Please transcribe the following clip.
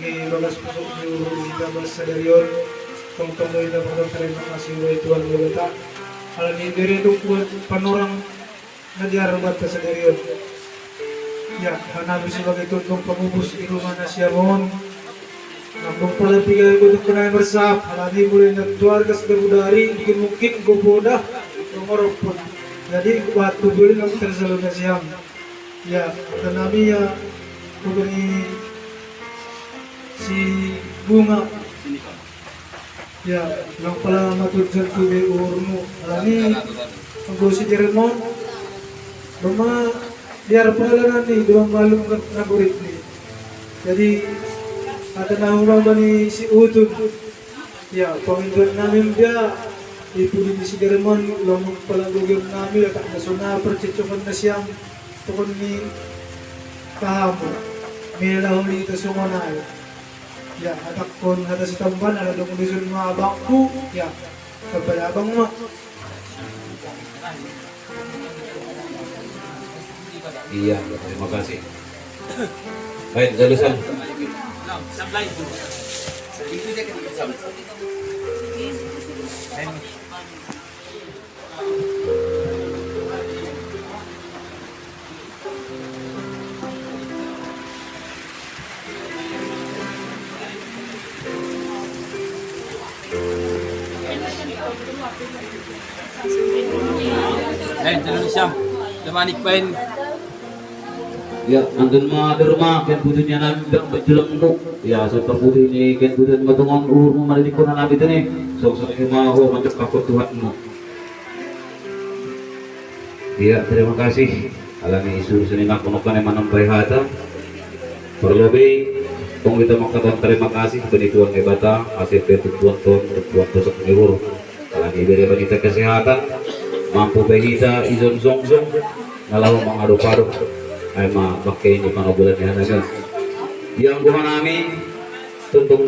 bagas pusok kita bahasa dari yon tong itu pada terima kasih wa Tuhan kita alam ini dari itu buat panorang ngajar batas dari yon ya karena sebagai tuntung pengubus di rumah nasiamon namun pada tiga itu kena bersab alami mulai keluarga dari mungkin goboda nomor pun jadi waktu dulu nang tersalur nasiam ya dan nabi ya begini si bunga ya nang pala matudjan kubi urmu alami ang si Jeremon rumah biar pengalaman nih dua malum kan naburit nih jadi ada nama ni si Udun ya pemimpin namin dia ibu di si Jeremon lomong pala gugim namin at nasuna percicokan na siyang tukon ni kahapon may lahuli ito sumanay ya atak kon hata si tamban ala dumulisun mga abangku ya kabalabang ma iya terima kasih baik jalusan Sablay itu. Itu dia ketika sablay. Jalan Syam. Temanik pain. ya andun ma derma ken butuhnya nabi berjelang ya seperti ini ken butuh matungon urmu malilikon na nabi tani sok-sok yumaho mancok kakot Tuhanmu ya terima kasih alami isu senina konokan yang manampai hata perlobe kung kita makatan terima kasih penituan hebata asep tuan tosok ngewur alami beri banita kesehatan mampu behita izon zong ngalau mangadu-padu ay mapakai ni panabulan niya na yang buha namin tuntong